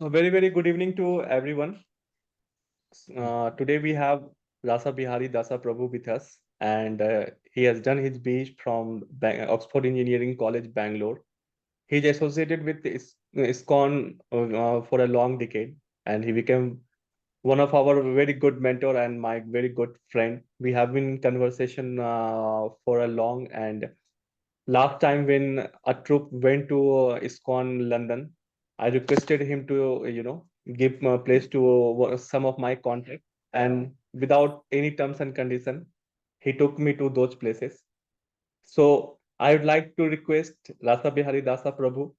A very, very good evening to everyone. Today we have Rasa Vihari Dasa Prabhu with us, and he has done his BE from Oxford Engineering College, Bangalore. He's associated with ISKCON for a long decade, and he became one of our very good mentor and my very good friend. We have been in conversation for a long, and last time when a troop went to ISKCON London, I requested him to, give a place to some of my contact, and without any terms and condition, he took me to those places. So I would like to request Rasa Bihari Dasa Prabhu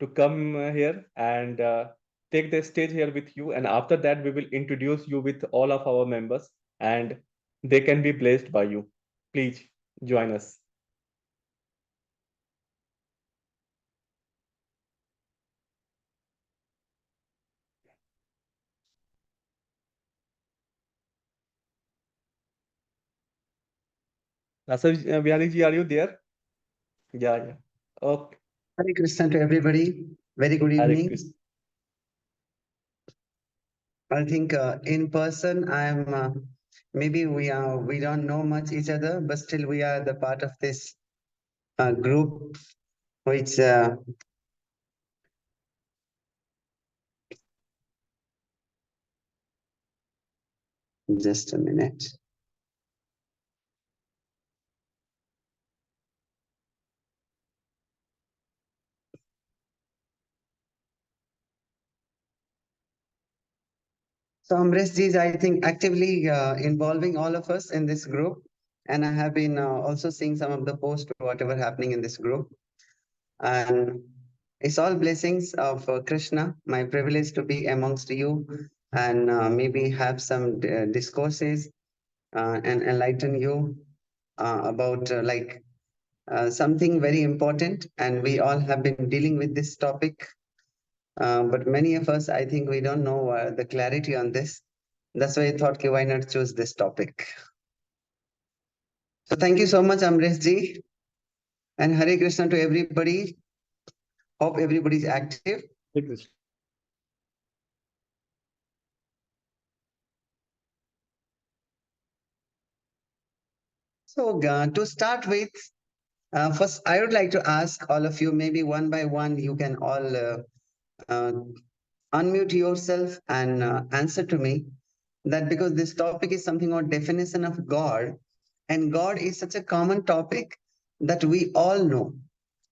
to come here and take the stage here with you. And after that, we will introduce you with all of our members, and they can be blessed by you. Please join us. Rasa Bihari ji, are you there? Yeah, yeah. Okay. Hare Krishna to everybody. Very good Hare evening. Krishna. I think in person, maybe we don't know much each other, but still we are the part of this group, which just a minute. So Amresh ji is, I think, actively involving all of us in this group. And I have been also seeing some of the posts, whatever happening in this group. And it's all blessings of Krishna, my privilege to be amongst you and maybe have some discourses and enlighten you about something very important. And we all have been dealing with this topic. But many of us, I think we don't know the clarity on this. That's why I thought, okay, why not choose this topic? So thank you so much, Amresh ji. And Hare Krishna to everybody. Hope everybody's active. Hare Krishna. So to start with, first I would like to ask all of you, maybe one by one, you can all uh, unmute yourself and answer to me that because this topic is something about definition of God, and God is such a common topic that we all know,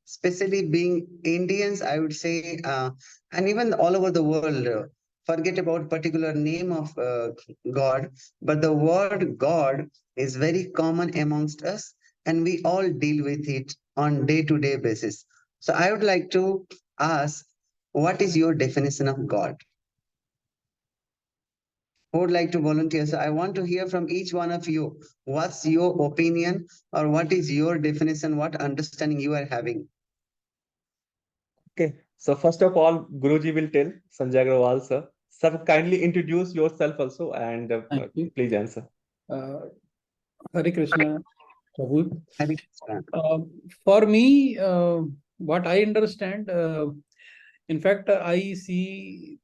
especially being Indians, I would say, and even all over the world. Forget about particular name of God, but the word God is very common amongst us, and we all deal with it on day-to-day basis. So I would like to ask, what is your definition of God? Who would like to volunteer? So I want to hear from each one of you. What's your opinion, or what is your definition? What understanding you are having? Okay. So first of all, Guruji will tell Sanjay Agrawal sir. Sir, kindly introduce yourself also and Thank you. please answer. Hare Krishna, Prabhu. Hare Krishna. For me, what I understand, in fact, I see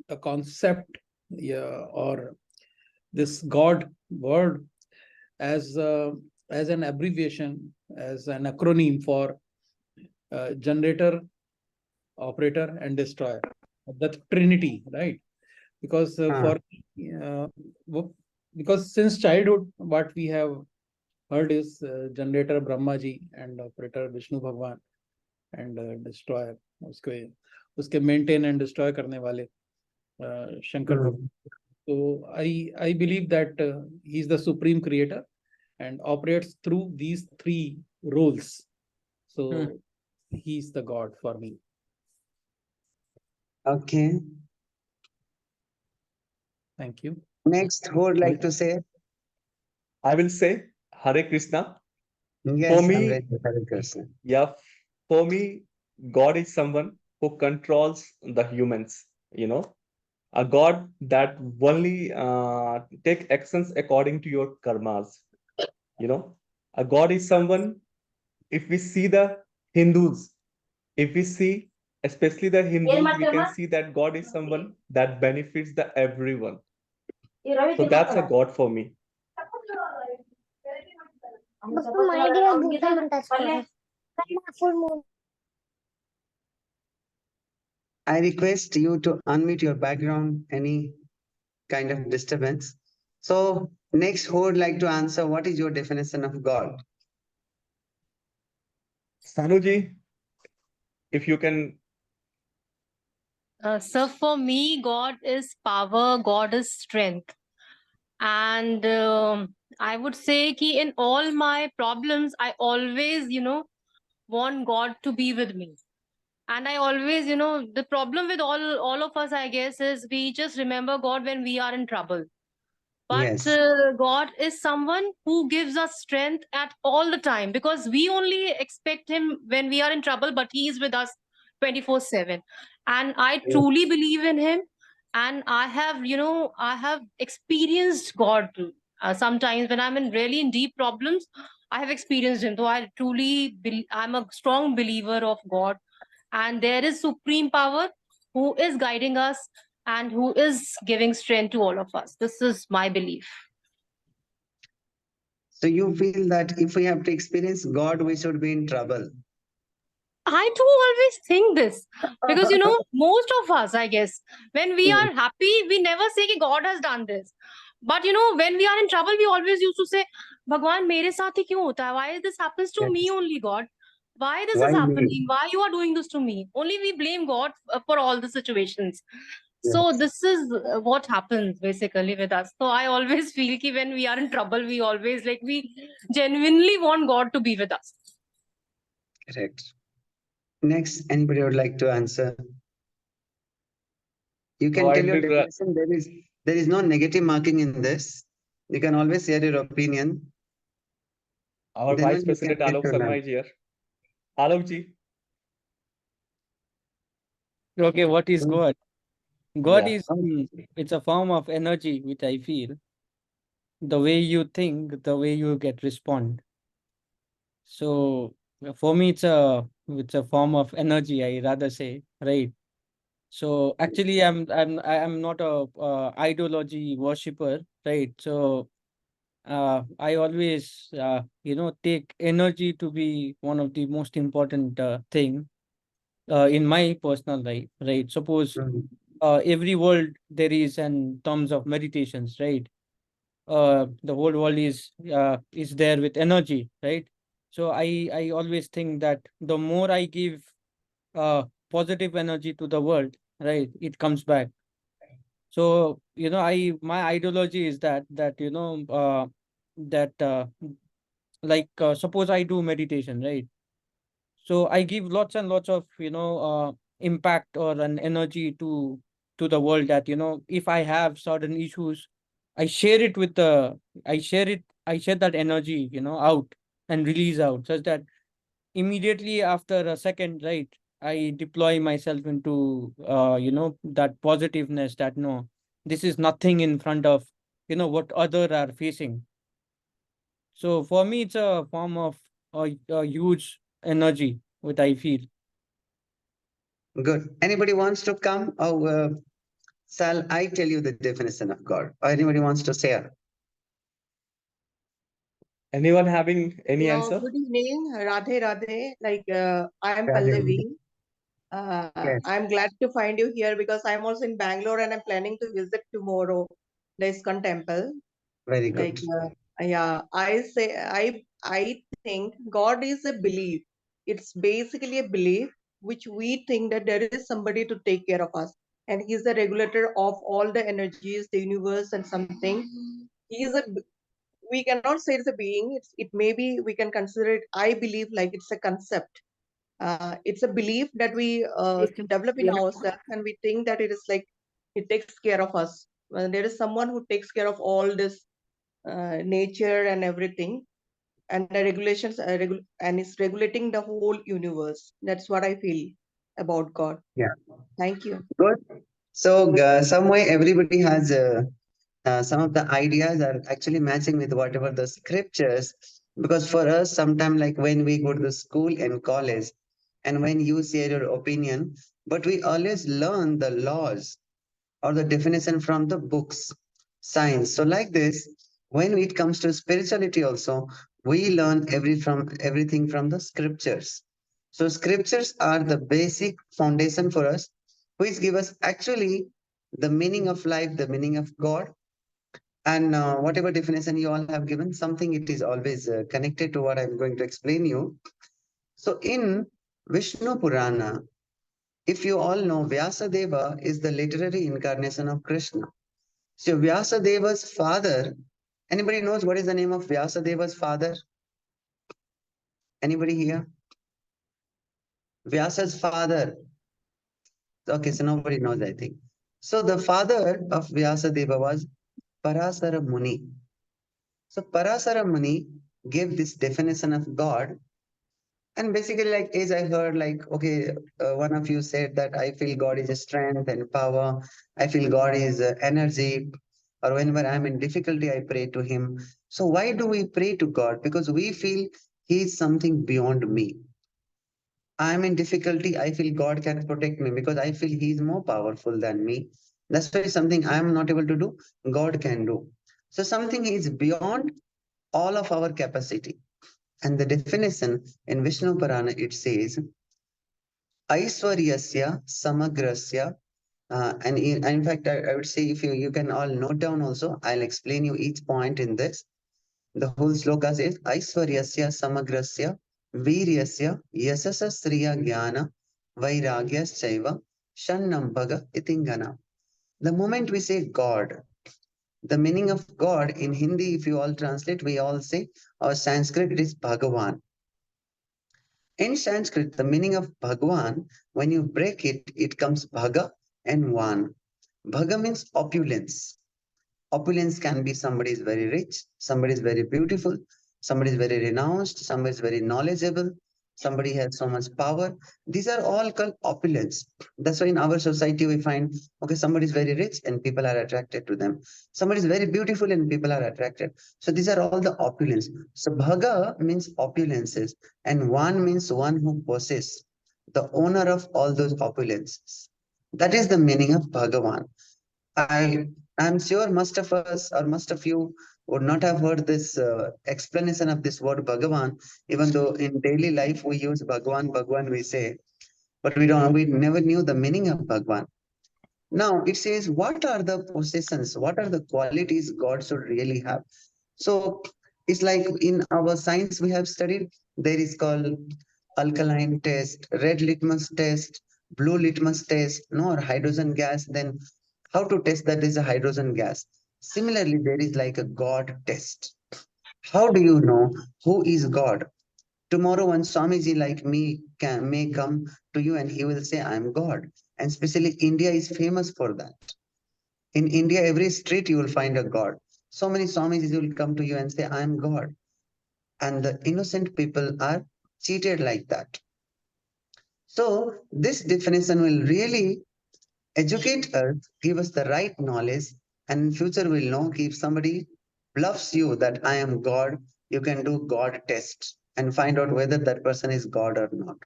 the concept, or this God word as an abbreviation, as an acronym for generator, operator, and destroyer. That Trinity, right? Because because since childhood, what we have heard is generator Brahma ji and operator Vishnu Bhagwan and destroyer uske maintain and destroy karne wale Shankar Bhagwan. So I believe that he is the supreme creator and operates through these three roles. So he is the God for me. Okay. Thank you. Next, who would like to say? I will say Hare Krishna. Yes, For I'm me, ready. Hare Krishna. yeah, for me, God is someone who controls the humans, a God that only take actions according to your karmas, a God is someone, if we see the Hindus, if we see especially the Hindus, we can see that God is someone that benefits the everyone. So that's a God for me. I request you to unmute your background, any kind of disturbance. So next, who would like to answer? What is your definition of God? Sanuji, if you can. So for me, God is power, God is strength. And I would say ki in all my problems, I always, want God to be with me. And I always, the problem with all of us, I guess, is we just remember God when we are in trouble. But Yes. God is someone who gives us strength at all the time, because we only expect him when we are in trouble, but he is with us 24/7. And I truly believe in him. And I have experienced God sometimes when I'm in really in deep problems. I have experienced him. So I truly I'm a strong believer of God. And there is supreme power who is guiding us and who is giving strength to all of us. This is my belief. So you feel that if we have to experience God, we should be in trouble. I do always think this because, most of us, I guess, when we are happy, we never say that God has done this. But, when we are in trouble, we always used to say, Bhagwan, mere saath hi kyun hota hai? Why this happens to me only, God? Why this Why is me? happening? Why you are doing this to me? Only we blame God for all the situations. So Yes. this is what happens basically with us. So I always feel that when we are in trouble, we always we genuinely want God to be with us. Correct. Next, anybody would like to answer? You can So I tell your did, definition. There is no negative marking in this. You can always share your opinion. our Then Vice only you can President get Alok to Sharma learn. is here. Alok ji. Okay, what is Mm. God? God Yeah. is it's a form of energy which I feel. The way you think, the way you get respond. So for me, it's a form of energy. I rather say, right? So actually, I'm not a ideology worshipper, right? So I always take energy to be one of the most important thing in my personal life, right? Suppose Mm. every world there is in terms of meditations, right? The whole world is there with energy, right? So I always think that the more I give positive energy to the world, right, it comes back. So I my ideology is that suppose I do meditation, right? So I give lots and lots of impact or an energy to the world, that if I have certain issues, I share it with the I share that energy out and release out, such that immediately after a second, right, I deploy myself into that positiveness, that no, this is nothing in front of what other are facing. So for me, it's a form of a huge energy, what I feel. Good. Anybody wants to come? Or shall I tell you the definition of God? Or anybody wants to share? Anyone having any answer? Good evening, Radhe Radhe. I am Radhe. Pallavi. Yes. I'm glad to find you here because I'm also in Bangalore and I'm planning to visit tomorrow the ISKCON temple. Very good. Yeah, I think God is a belief. It's basically a belief which we think that there is somebody to take care of us, and He's the regulator of all the energies, the universe, and something. He's a we cannot say it's a being. It may be we can consider it. I believe like it's a concept. It's a belief that we develop in ourselves, and we think that it is like it takes care of us. Well, there is someone who takes care of all this nature and everything, and the regulations and is regulating the whole universe. That's what I feel about God. Yeah. Thank you. Good. So some way everybody has some of the ideas are actually matching with whatever the scriptures. Because for us, sometimes like when we go to the school and college, and when you share your opinion, but we always learn the laws or the definition from the books, science. So like this, when it comes to spirituality also, we learn everything from the scriptures. So scriptures are the basic foundation for us, which give us actually the meaning of life, the meaning of God. And whatever definition you all have given, something it is always connected to what I'm going to explain you. So in Vishnu Purana, if you all know, Vyasadeva is the literary incarnation of Krishna. So Vyasadeva's father, anybody knows what is the name of Vyasadeva's father? Anybody here? Vyasa's father. Okay, so nobody knows, I think. So the father of Vyasadeva was Parasara Muni. So Parasara Muni gave this definition of God. And basically, like, as I heard, like, okay, one of you said that I feel God is a strength and power. I feel God is energy. Or whenever I'm in difficulty, I pray to Him. So why do we pray to God? Because we feel He is something beyond me. I'm in difficulty, I feel God can protect me because I feel He is more powerful than me. That's why something I'm not able to do, God can do. So something is beyond all of our capacity. And the definition in Vishnu Purana, it says, Aiswaryasya Samagrasya. In fact, I would say if you can all note down also, I'll explain you each point in this. The whole sloka says, Aiswaryasya Samagrasya Viryasya Yasasasriya Jnana Vairagyasya Shannambhaga Itingana. The moment we say God, the meaning of God in Hindi, if you all translate, we all say, or Sanskrit, it is Bhagavan. In Sanskrit, the meaning of Bhagwan, when you break it, it comes Bhaga and Van. Bhaga means opulence. Opulence can be somebody is very rich, somebody is very beautiful, somebody is very renounced, somebody is very knowledgeable, somebody has so much power. These are all called opulence. That's why in our society we find, okay, somebody is very rich and people are attracted to them. Somebody is very beautiful and people are attracted. So these are all the opulence. So Bhaga means opulences and one means one who possesses, the owner of all those opulences. That is the meaning of Bhagavan. I'm sure most of us or most of you would not have heard this explanation of this word Bhagavan, even though in daily life we use Bhagwan, Bhagwan we say, but we never knew the meaning of Bhagwan. Now it says, what are the possessions? What are the qualities God should really have? So it's like in our science we have studied, there is called alkaline test, red litmus test, blue litmus test, no, or hydrogen gas. Then how to test that is a hydrogen gas? Similarly, there is like a God test. How do you know who is God? Tomorrow, one Swamiji like me may come to you and he will say, I'm God. And especially India is famous for that. In India, every street you will find a God. So many Swamijis will come to you and say, I'm God. And the innocent people are cheated like that. So this definition will really educate us, give us the right knowledge, and in future we'll know if somebody bluffs you that I am God, you can do God test and find out whether that person is God or not.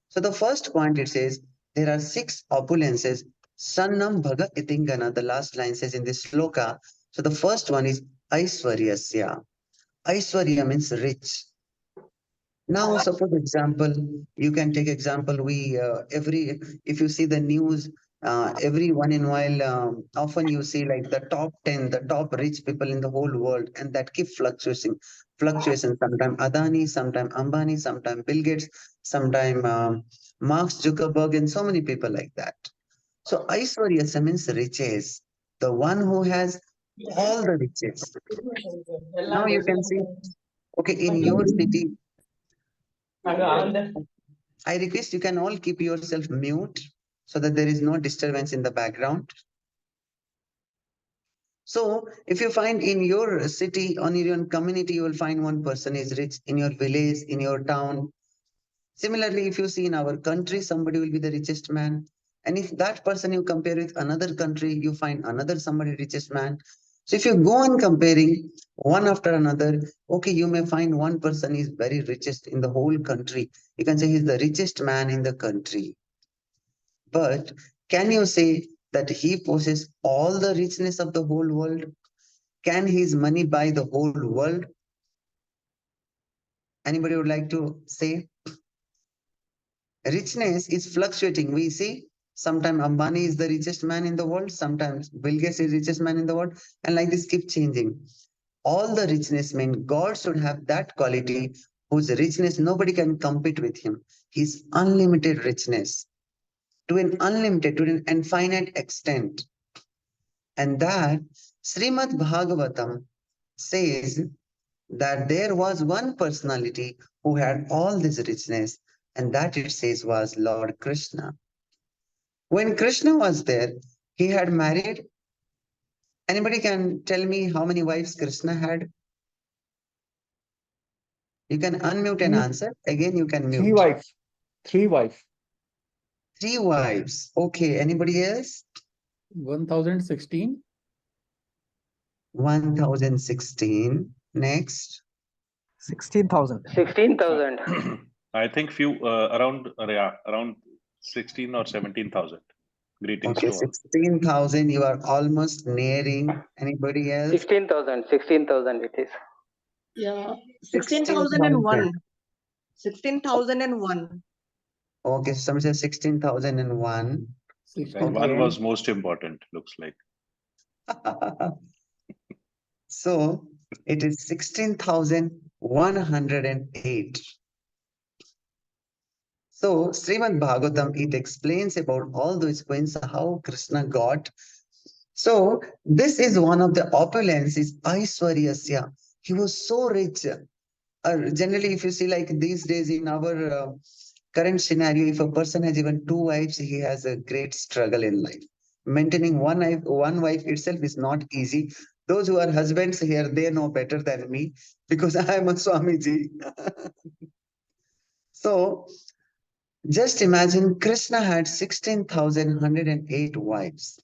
So the first point it says there are 6 opulences. Sannam Bhaga Itingana, the last line says in this sloka. So the first one is Aiswaryasya. Aiswarya means rich. Now, suppose example, you can take example. If you see the news, every one in while, often you see like the top 10, the top rich people in the whole world, and that keep fluctuation. Sometime Adani, sometime Ambani, sometime Bill Gates, sometime Mark Zuckerberg, and so many people like that. So Aishwarya means riches, the one who has all the riches. Now you can see, okay, in your city. I request you can all keep yourself mute so that there is no disturbance in the background. So if you find in your city, on your own community, you will find one person is rich in your village, in your town. Similarly, if you see in our country, somebody will be the richest man. And if that person you compare with another country, you find another somebody richest man. So if you go on comparing one after another, okay, you may find one person is very richest in the whole country. You can say he's the richest man in the country. But can you say that he possesses all the richness of the whole world? Can his money buy the whole world? Anybody would like to say? Richness is fluctuating. We see sometimes Ambani is the richest man in the world, sometimes Bill Gates is the richest man in the world, and like this keep changing. All the richness mean God should have that quality whose richness nobody can compete with him. His unlimited richness to an unlimited, to an infinite extent. And that Srimad Bhagavatam says that there was one personality who had all this richness, and that it says was Lord Krishna. When Krishna was there, he had married. Anybody can tell me how many wives Krishna had? You can unmute and answer. Again, you can Three mute. wives. Three wives. 3 wives. Okay. Anybody else? 1016. 1016. Next. 16,000. 16,000. I think around 16 or 17,000. Greetings Okay, to all. 16,000. You are almost nearing. Anybody else? 16,000 it is. Yeah, 16,001. 16,001. Okay, so somebody says 16,001. And 16,000. one was most important, looks like. So it is 16,108. So Srimad Bhagavatam, it explains about all those points, how Krishna got. So this is one of the opulences, Aishwaryasya. He was so rich. Generally, if you see like these days in our current scenario, if a person has even 2 wives, he has a great struggle in life. Maintaining one wife itself is not easy. Those who are husbands here, they know better than me because I am a Swamiji. So just imagine Krishna had 16,108 wives.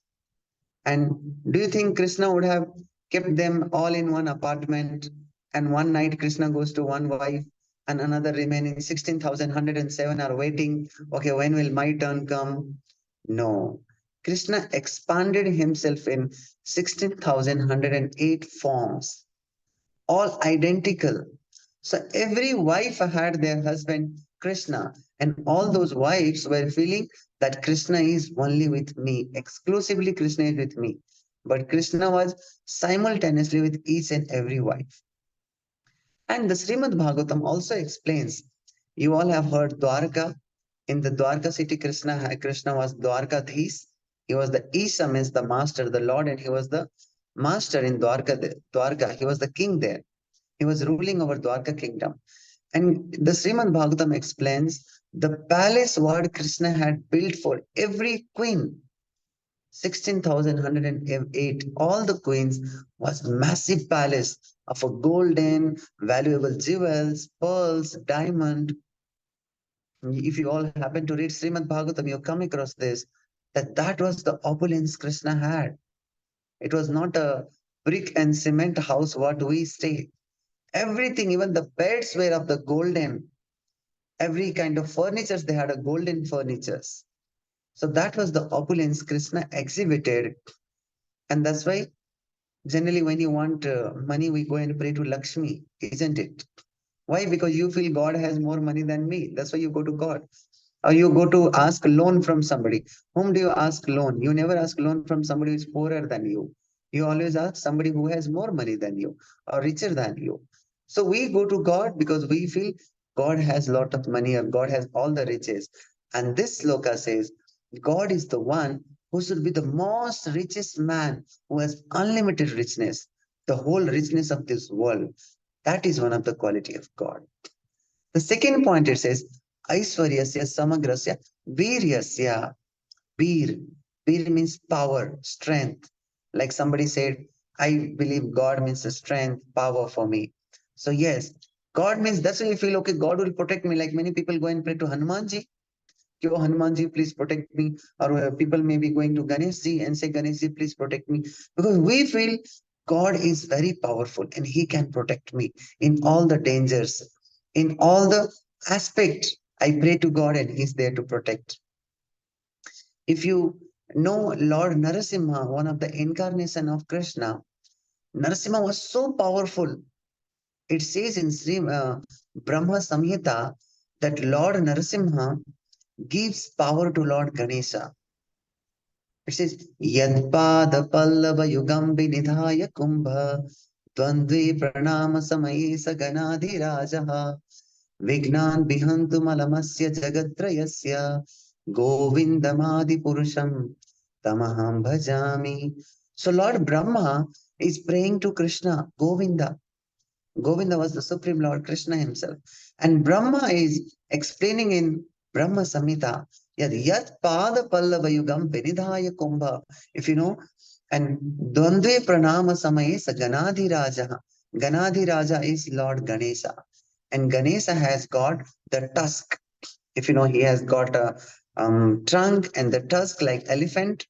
And do you think Krishna would have kept them all in one apartment? And one night Krishna goes to one wife and another remaining 16,107 are waiting. Okay, when will my turn come? No. Krishna expanded himself in 16,108 forms, all identical. So every wife had their husband Krishna, and all those wives were feeling that Krishna is only with me, exclusively Krishna is with me. But Krishna was simultaneously with each and every wife. And the Srimad Bhagavatam also explains, you all have heard Dwarka. In the Dwarka city, Krishna was Dwarkadhish. He was the Isha, means the master, the Lord, and he was the master in Dwarka. He was the king there. He was ruling over Dwarka kingdom. And the Srimad Bhagavatam explains the palace what Krishna had built for every queen. 16,108, all the queens was massive palace of a golden, valuable jewels, pearls, diamond. If you all happen to read Srimad Bhagavatam, you come across this, that was the opulence Krishna had. It was not a brick and cement house what we stay. Everything, even the beds were of the golden. Every kind of furnitures, they had a golden furnitures. So that was the opulence Krishna exhibited. And that's why generally when you want money, we go and pray to Lakshmi, isn't it? Why? Because you feel God has more money than me. That's why you go to God. Or you go to ask loan from somebody. Whom do you ask loan? You never ask loan from somebody who is poorer than you. You always ask somebody who has more money than you or richer than you. So we go to God because we feel God has a lot of money or God has all the riches. And this sloka says, God is the one who should be the most richest man who has unlimited richness, the whole richness of this world. That is one of the quality of God. The second point it says, Aishwaryasya samagrasya viryasya. Veer. Veer means power, strength. Like somebody said, I believe God means strength, power for me. So yes, God means that's why you feel, okay, God will protect me. Like many people go and pray to Hanumanji. Oh, Hanumanji, please protect me. Or people may be going to Ganeshji and say, Ganeshji, please protect me. Because we feel God is very powerful and he can protect me in all the dangers, in all the aspect. I pray to God and he's there to protect. If you know Lord Narasimha, one of the incarnation of Krishna, Narasimha was so powerful. It says in Sri Brahma Samhita that Lord Narasimha gives power to Lord Ganesha. It says, Yadpada Pallava Yugam Binidhaya Kumbha Dvandvi Pranama Samaye Saganadhi Rajaha Vignan Bihantu Malamasya Jagatrayasya Govindamadi Purusham Tamaham Bhajami. So Lord Brahma is praying to Krishna, Govinda. Govinda was the Supreme Lord Krishna himself. And Brahma is explaining in Brahma Samhita, Yat Pada Pallava Yugam Vinidhaya Kumbha. If you know, and Dvandve Pranama Samaye sa Ganadhi Raja. Ganadhi Raja is Lord Ganesha. And Ganesha has got the tusk. If you know, he has got a trunk and the tusk like elephant.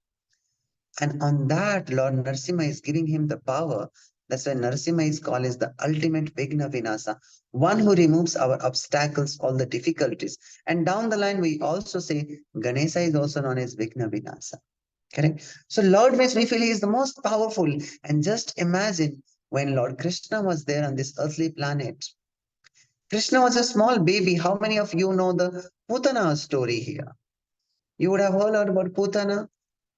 And on that, Lord Narasimha is giving him the power. That's why Narasimha is called as the ultimate Vigna Vinasa, one who removes our obstacles, all the difficulties. And down the line, we also say Ganesha is also known as Vigna Vinasa. Correct? So Lord makes me feel he is the most powerful. And just imagine when Lord Krishna was there on this earthly planet. Krishna was a small baby. How many of you know the Putana story here? You would have heard about Putana,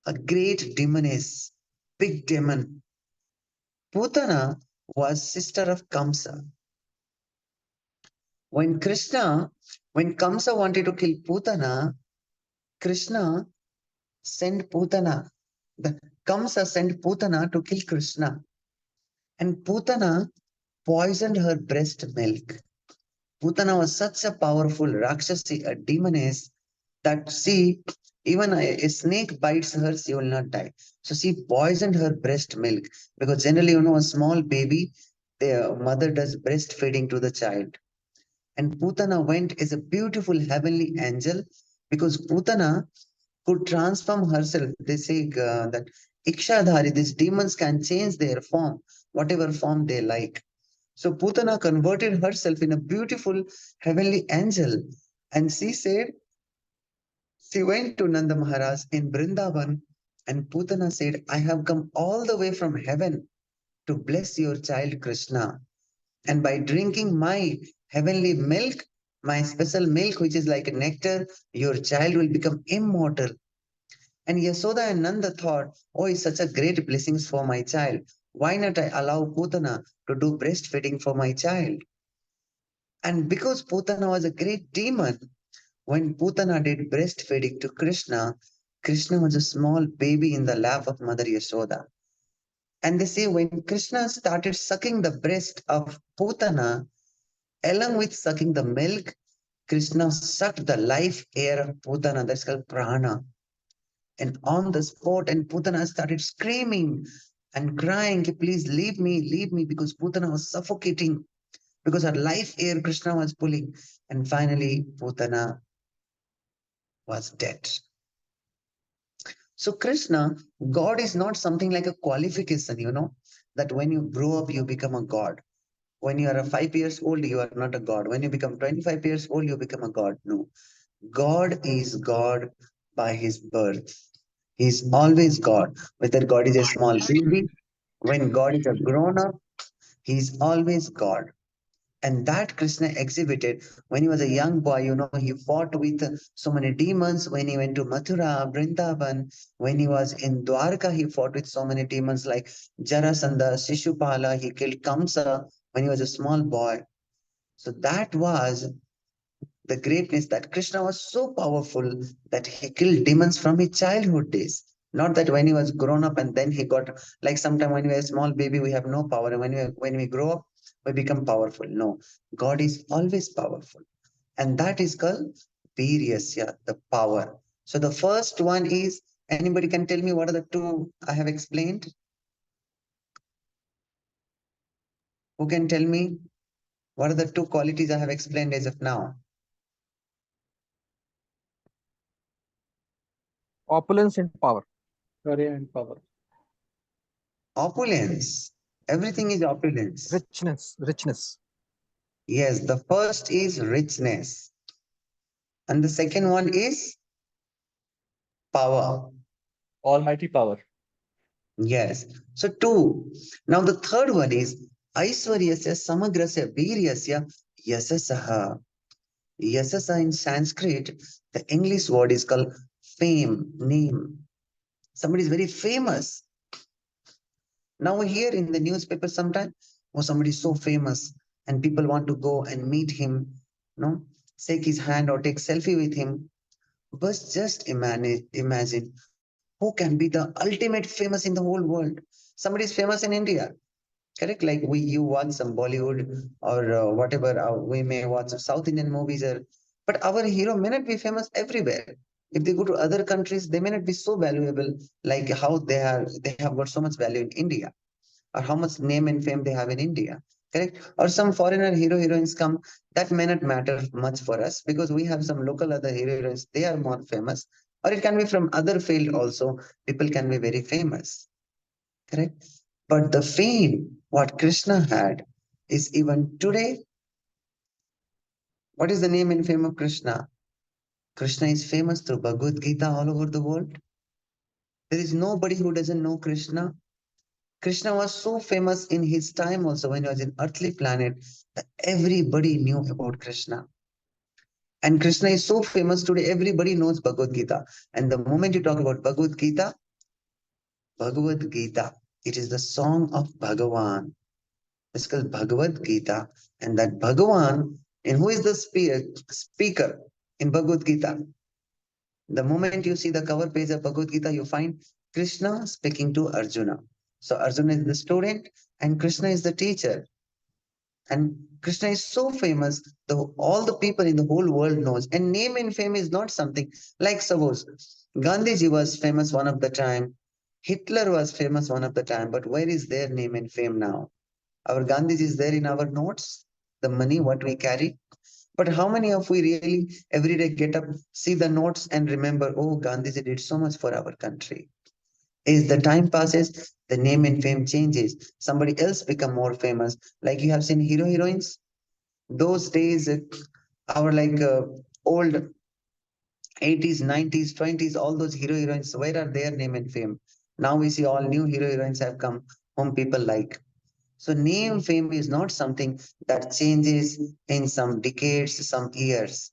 a great demoness, big demon. Putana was sister of Kamsa. When Kamsa wanted to kill Putana, Krishna sent Putana. The Kamsa sent Putana to kill Krishna. And Putana poisoned her breast milk. Putana was such a powerful Rakshasi, a demoness, that even a snake bites her, she will not die. So she poisoned her breast milk, because generally, a small baby, the mother does breastfeeding to the child. And Putana went as a beautiful heavenly angel, because Putana could transform herself. They say that Ikshadhari, these demons can change their form, whatever form they like. So Putana converted herself in a beautiful heavenly angel. And she went to Nanda Maharaj in Vrindavan, and Putana said, I have come all the way from heaven to bless your child Krishna. And by drinking my heavenly milk, my special milk, which is like a nectar, your child will become immortal. And Yasoda and Nanda thought, oh, it's such a great blessings for my child. Why not I allow Putana to do breastfeeding for my child? And because Putana was a great demon, when Putana did breastfeeding to Krishna, Krishna was a small baby in the lap of Mother Yashoda. And they say when Krishna started sucking the breast of Putana, along with sucking the milk, Krishna sucked the life air of Putana, that's called prana. And on the spot, and Putana started screaming and crying, please leave me, because Putana was suffocating, because her life air Krishna was pulling. And finally, Putana was dead. So Krishna, God is not something like a qualification, that when you grow up, you become a God. When you are 5 years old, you are not a God. When you become 25 years old, you become a God. No. God is God by his birth. He's always God. Whether God is a small baby, when God is a grown up, he's always God. And that Krishna exhibited when he was a young boy. He fought with so many demons. When he went to Mathura, Vrindavan, when he was in Dwarka, he fought with so many demons like Jarasandha, Shishupala. He killed Kamsa when he was a small boy. So that was the greatness, that Krishna was so powerful that he killed demons from his childhood days. Not that when he was grown up and then he got, like sometime when we are a small baby, we have no power. And when we grow up, we become powerful. No, God is always powerful. And that is called Viryasya, the power. So the first one is, anybody can tell me what are the two I have explained? Who can tell me what are the two qualities I have explained as of now? Opulence and power. Hare and power. Opulence. Everything is opulence. Richness. Yes, the first is richness. And the second one is Power. Almighty power. Yes. So 2. Now the third one is Aiswaryasya Samagrasya Viryasya Yasasaha. Yasasa in Sanskrit, the English word is called fame, name. Somebody is very famous. Now we hear in the newspaper sometimes, oh, somebody is so famous, and people want to go and meet him, no, shake his hand or take selfie with him. But just imagine who can be the ultimate famous in the whole world. Somebody is famous in India, correct? Like you watch some Bollywood or whatever, we may watch South Indian movies, but our hero may not be famous everywhere. If they go to other countries, they may not be so valuable, like how they have got so much value in India, or how much name and fame they have in India, correct? Or some foreigner heroines come, that may not matter much for us because we have some local other heroines, they are more famous. Or it can be from other field also, people can be very famous, correct? But the fame what Krishna had is even today. What is the name and fame of Krishna? Krishna is famous through Bhagavad Gita all over the world. There is nobody who doesn't know Krishna. Krishna was so famous in his time also when he was in earthly planet that everybody knew about Krishna. And Krishna is so famous today, everybody knows Bhagavad Gita. And the moment you talk about Bhagavad Gita, it is the song of Bhagavan. It's called Bhagavad Gita. And that Bhagavan, and who is the speaker in Bhagavad Gita? The moment you see the cover page of Bhagavad Gita, you find Krishna speaking to Arjuna. So Arjuna is the student and Krishna is the teacher. And Krishna is so famous, all the people in the whole world knows. And name and fame is not something like, suppose Gandhiji was famous one of the time, Hitler was famous one of the time, but where is their name and fame now? Our Gandhiji is there in our notes, the money what we carry. But how many of we really every day get up, see the notes and remember, oh, Gandhiji did so much for our country. As the time passes, the name and fame changes. Somebody else become more famous. Like you have seen heroines. Those days, our old 80s, 90s, 20s, all those heroines, where are their name and fame? Now we see all new heroines have come whom people like. So name fame is not something that changes in some decades, some years.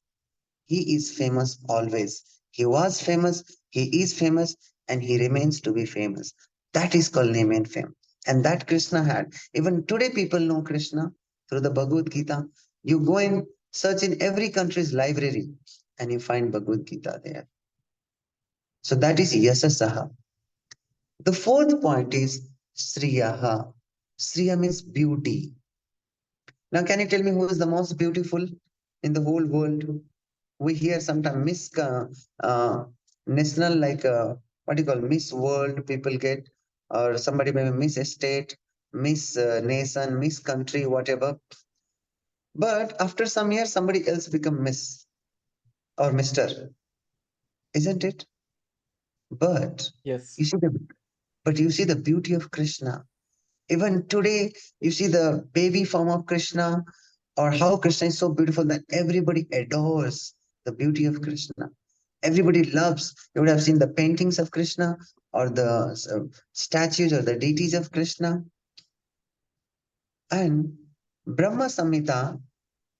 He is famous always. He was famous, he is famous, and he remains to be famous. That is called name and fame. And that Krishna had. Even today, people know Krishna through the Bhagavad Gita. You go and search in every country's library and you find Bhagavad Gita there. So that is Yasasaha. The fourth point is Sriyaha. Sriya means beauty. Now, can you tell me who is the most beautiful in the whole world? We hear sometimes Miss National, what do you call Miss World, people get, or somebody maybe Miss Estate, Miss Nation, Miss Country, whatever. But after some years, somebody else become Miss or Mister, isn't it? But Yes. you see the beauty of Krishna. Even today, you see the baby form of Krishna, or how Krishna is so beautiful that everybody adores the beauty of Krishna. Everybody loves. You would have seen the paintings of Krishna or the statues or the deities of Krishna. And Brahma Samhita,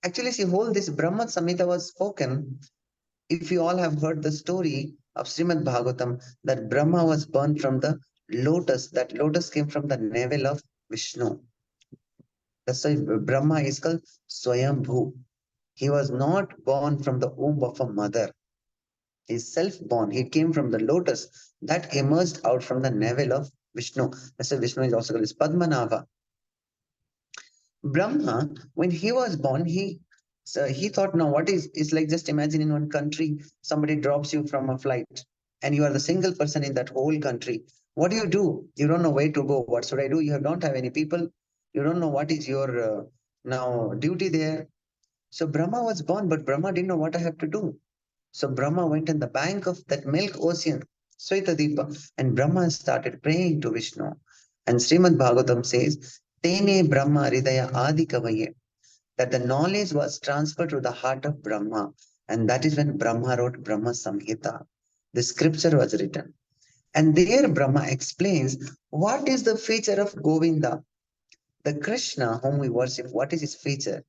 actually, see, whole this Brahma Samhita was spoken. If you all have heard the story of Srimad Bhagavatam, that Brahma was born from the lotus. That lotus came from the navel of Vishnu. That's why Brahma is called Swayambhu. He was not born from the womb of a mother. He is self-born. He came from the lotus that emerged out from the navel of Vishnu. That's why Vishnu is also called as Padmanabha. Brahma, when he was born, he thought, now what is, it's like, just imagine in one country, somebody drops you from a flight and you are the single person in that whole country. What do? You don't know where to go. What should I do? You don't have any people. You don't know what is your now duty there. So Brahma was born, but Brahma didn't know what I have to do. So Brahma went in the bank of that milk ocean, Svetadipa, and Brahma started praying to Vishnu. And Srimad Bhagavatam says, Tene Brahma Hridaya Adi Kavaye, that the knowledge was transferred to the heart of Brahma. And that is when Brahma wrote Brahma Samhita. The scripture was written. And there Brahma explains what is the feature of Govinda, the Krishna whom we worship. What is his feature?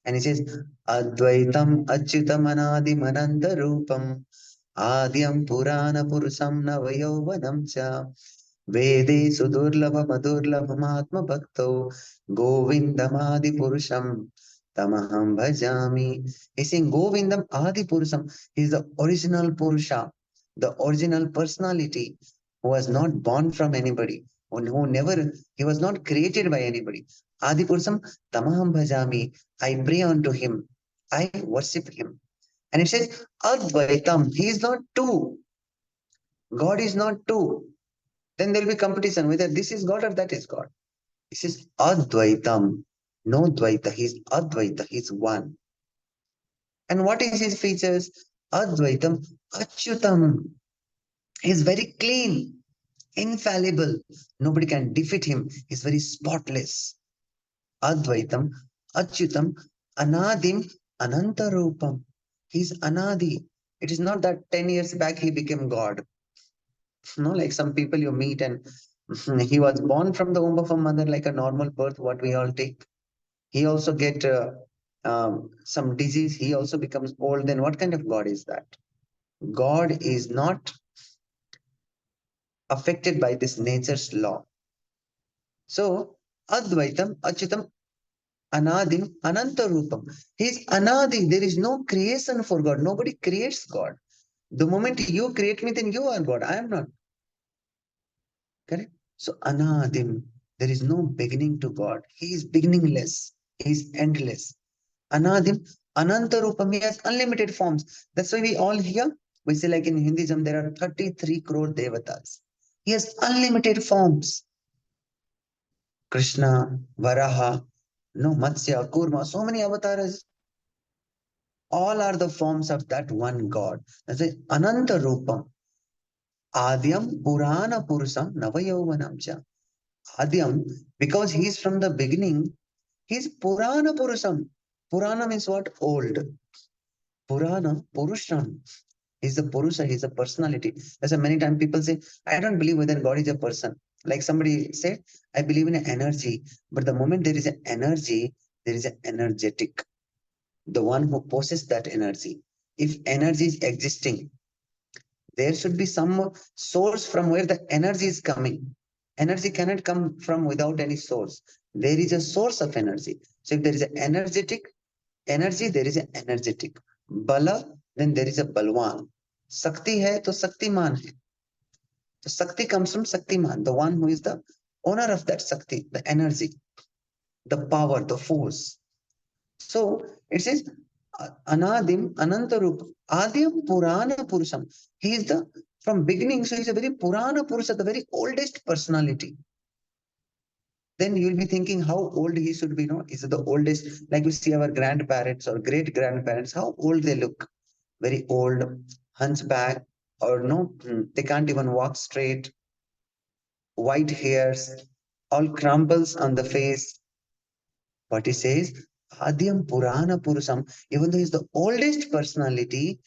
And he says, Advaitam Achyutam Anadim Ananta Rupam Adyam Purana Purusam Navayovanam Cha Vede Sudurlabha Madurlabhamatma Bhakto Govindam Adi Purusham Tamaham Bhajami. He's saying Govindam Adi Purusham. He is the original Purusha, the original personality who was not born from anybody, who never, he was not created by anybody. Adi Purusham Tamaham Bhajami. I pray unto him. I worship him. And it says Advaitam. He is not two. God is not two. Then there will be competition whether this is God or that is God. This is Advaitam. No Dvaita. He's Advaita. He's one. And what is his features? Advaitam Achyutam. He's very clean, infallible. Nobody can defeat him. He's very spotless. Advaitam Achyutam Anadim Anantarupam. He's Anadi. It is not that 10 years back he became God. No, like some people you meet and he was born from the womb of a mother like a normal birth, what we all take. He also get some disease. He also becomes old. Then what kind of God is that? God is not affected by this nature's law. So, Advaitam, Achyutam, Anadim, Anantarupam. He's Anadi. There is no creation for God. Nobody creates God. The moment you create me, then you are God. I am not. Correct? So Anadim, there is no beginning to God. He is beginningless. He is endless. Anadim, Anantarupam, he has unlimited forms. That's why we all hear, we say like in Hinduism, there are 33 crore devatas. He has unlimited forms. Krishna, Varaha, no, Matsya, Kurma, so many avatars. All are the forms of that one God. That's why Anantarupam. Adyam Purana Purusam Navayovanamcha. Adyam, because he is from the beginning, he is Purana Purusham. Purana means what? Old. Purana, Purusham. He's the Purusha, he's a personality. That's why many times people say, I don't believe whether God is a person. Like somebody said, I believe in an energy. But the moment there is an energy, there is an energetic. The one who possesses that energy. If energy is existing, there should be some source from where the energy is coming. Energy cannot come from without any source. There is a source of energy. So if there is an energetic energy, there is an energetic. Bala, then there is a balwan. Sakti hai to Saktiman hai. So Sakti comes from Saktiman, the one who is the owner of that Sakti, the energy, the power, the force. So it says Anadim Anantarup Adyam Purana Purusham. He is the from beginning, so he's a very Purana Purusha, the very oldest personality. Then you will be thinking how old he should be, no? Is it the oldest? Like we see our grandparents or great grandparents, how old they look. Very old, hunchback, or no, they can't even walk straight, white hairs, all crumbles on the face. But he says, Adyam Purana Purusam, even though he's the oldest personality,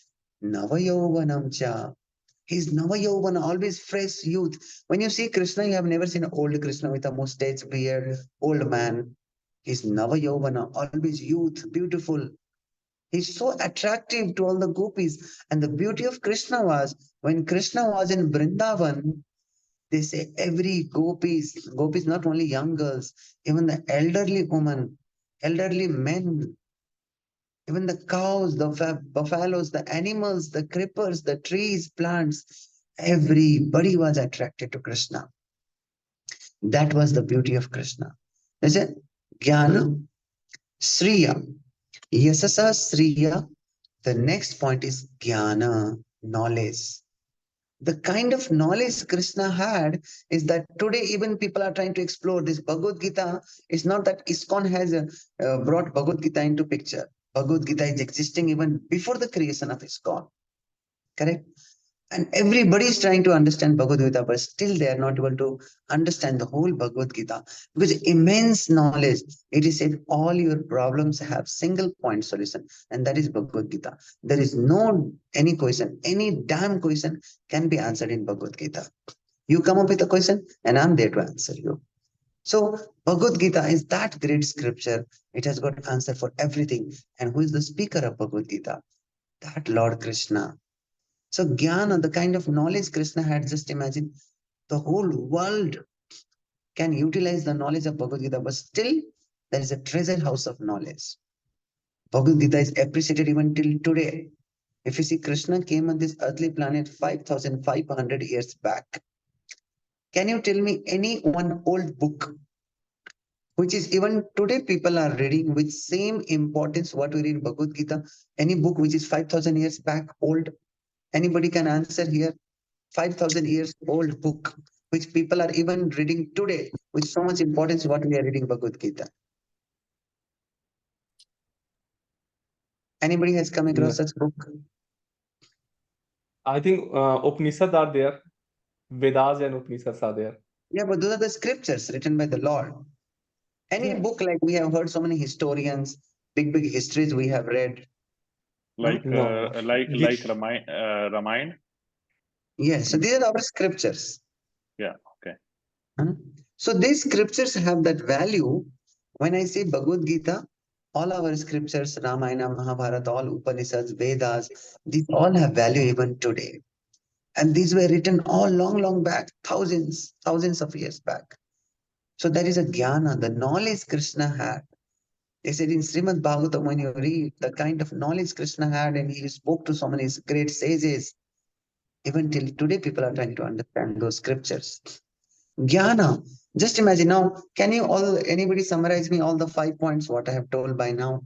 Navayovanam cha. He's Navayovana, always fresh youth. When you see Krishna, you have never seen an old Krishna with a mustache, beard, old man. He's Navayovana, always youth, beautiful. He's so attractive to all the gopis. And the beauty of Krishna was, when Krishna was in Vrindavan, they say every gopis, not only young girls, even the elderly women, elderly men, even the cows, the buffaloes, the animals, the creepers, the trees, plants, everybody was attracted to Krishna. That was the beauty of Krishna. They said, Jnana, Sriya, Yasasa Sriya. The next point is Jnana, knowledge. The kind of knowledge Krishna had is that today even people are trying to explore this Bhagavad Gita. It's not that ISKCON has brought Bhagavad Gita into picture. Bhagavad Gita is existing even before the creation of ISKCON. Correct? And everybody is trying to understand Bhagavad Gita, but still they are not able to understand the whole Bhagavad Gita. Because immense knowledge, it is said all your problems have single point solution, and that is Bhagavad Gita. There is no any question, any damn question can be answered in Bhagavad Gita. You come up with a question, and I'm there to answer you. So Bhagavad Gita is that great scripture. It has got answer for everything. And who is the speaker of Bhagavad Gita? That Lord Krishna. So Jnana, the kind of knowledge Krishna had, just imagine the whole world can utilize the knowledge of Bhagavad Gita, but still there is a treasure house of knowledge. Bhagavad Gita is appreciated even till today. If you see, Krishna came on this earthly planet 5,500 years back. Can you tell me any one old book which is even today people are reading with same importance what we read Bhagavad Gita? Any book which is 5,000 years back old? Anybody can answer here? 5,000 years old book, which people are even reading today with so much importance what we are reading Bhagavad Gita. Anybody has come across such book? I think Upanishads are there. Vedas and Upanishads are there. Yeah, but those are the scriptures written by the Lord. Any book like we have heard so many historians, big histories we have read. Like No. like Ramayana. Yes, so these are our scriptures. Yeah, okay. So these scriptures have that value. When I say Bhagavad Gita, all our scriptures, Ramayana, Mahabharata, all Upanishads, Vedas, these all have value even today. And these were written all long back, thousands of years back. So there is a jnana, the knowledge Krishna had. They said in Srimad Bhagavatam, when you read the kind of knowledge Krishna had, and he spoke to so many great sages, even till today people are trying to understand those scriptures. Jnana. Just imagine now, can you all, anybody summarize me all the 5 points what I have told by now?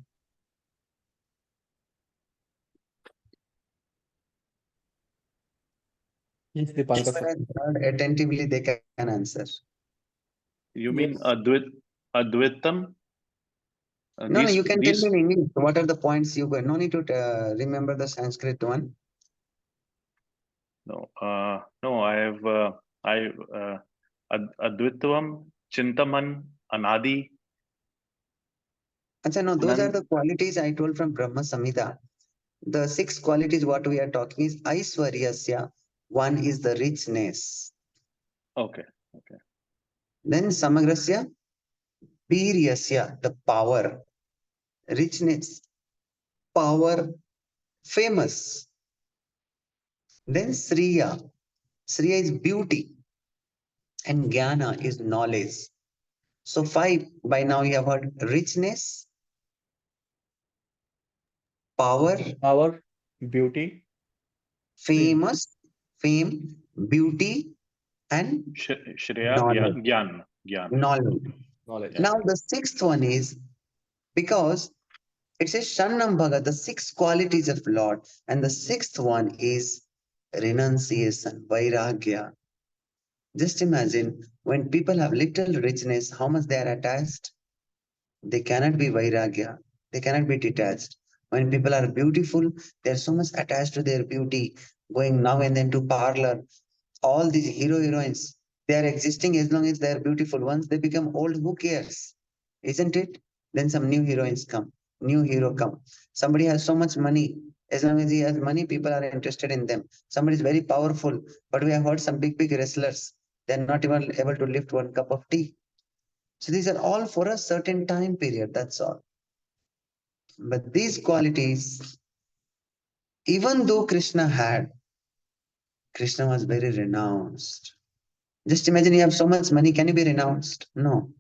Yes, Dipankar sir. Attentively, they can answer. You mean Yes. Advaitam? No, you can tell me in English. What are the points you got? No need to remember the Sanskrit one. No, I have Advaitvam, Chintaman, Anadi. Achha, no, those are the qualities I told from Brahma Samhita. The 6 qualities what we are talking is Aiswaryasya. One is the richness. Okay. Then Samagrasya, Biryasya, the power. Richness, power, famous. Then Sriya. Sriya is beauty. And Jnana is knowledge. So 5, by now you have heard richness, power, beauty, famous, fame, beauty, and Shreya, knowledge. Gyan. Knowledge. knowledge. Now the 6th one is, because it says Shannam Bhagat, the 6 qualities of Lord, and the 6th one is renunciation, vairagya. Just imagine when people have little richness, how much they are attached. They cannot be vairagya. They cannot be detached. When people are beautiful, they are so much attached to their beauty, going now and then to parlor. All these heroines, they are existing as long as they are beautiful. Once they become old, who cares? Isn't it? Then some new heroines come, new hero come. Somebody has so much money. As long as he has money, people are interested in them. Somebody is very powerful, but we have heard some big wrestlers. They're not even able to lift one cup of tea. So these are all for a certain time period, that's all. But these qualities, even though Krishna was very renounced. Just imagine you have so much money, can you be renounced? No.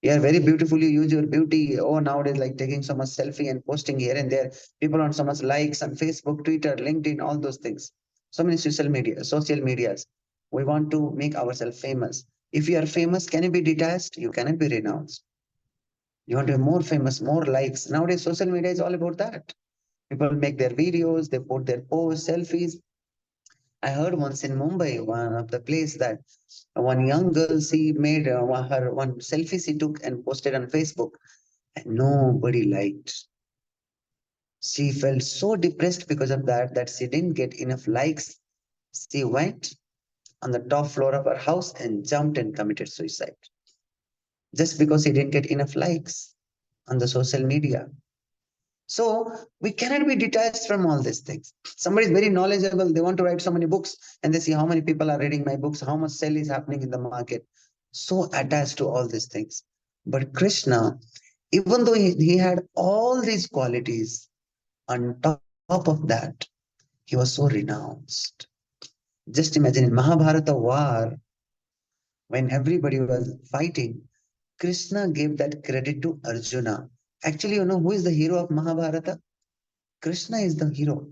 You are very beautiful, you use your beauty. Oh, nowadays, like taking so much selfie and posting here and there. People want so much likes on Facebook, Twitter, LinkedIn, all those things. So many social medias. We want to make ourselves famous. If you are famous, can you be detached? You cannot be renounced. You want to be more famous, more likes. Nowadays, social media is all about that. People make their videos, they put their posts, selfies. I heard once in Mumbai, one of the place that one young girl, she made her one selfie she took and posted on Facebook, and nobody liked. She felt so depressed because of that she didn't get enough likes. She went on the top floor of her house and jumped and committed suicide just because he didn't get enough likes on the social media. So we cannot be detached from all these things. Somebody is very knowledgeable, they want to write so many books, and they see how many people are reading my books, how much sale is happening in the market. So attached to all these things. But Krishna, even though he had all these qualities, on top of that, he was so renounced. Just imagine in Mahabharata war, when everybody was fighting, Krishna gave that credit to Arjuna. Actually, you know who is the hero of Mahabharata? Krishna is the hero.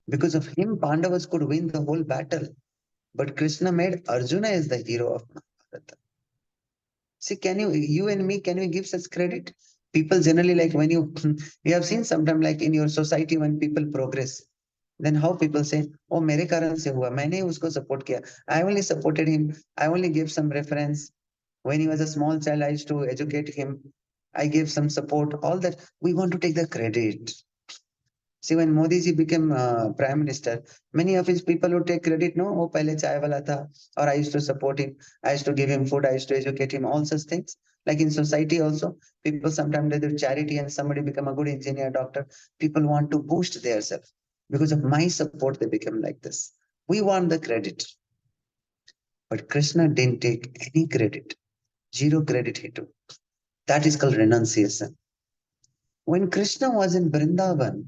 Because of him, Pandavas could win the whole battle. But Krishna made Arjuna as the hero of Mahabharata. See, you and me, can we give such credit? People generally like when you have seen sometime like in your society when people progress, then how people say, oh, mere karan se hua, maine usko support kiya. I only supported him. I only gave some reference. When he was a small child, I used to educate him. I gave some support. All that we want to take the credit. See, when Modi ji became prime minister, many of his people would take credit. No, oh, pehle chai wala tha, or I used to support him. I used to give him food. I used to educate him. All such things. Like in society also, people sometimes they do charity and somebody become a good engineer, doctor. People want to boost themselves because of my support. They become like this. We want the credit, but Krishna didn't take any credit. Zero credit he took. That is called renunciation. When Krishna was in Vrindavan,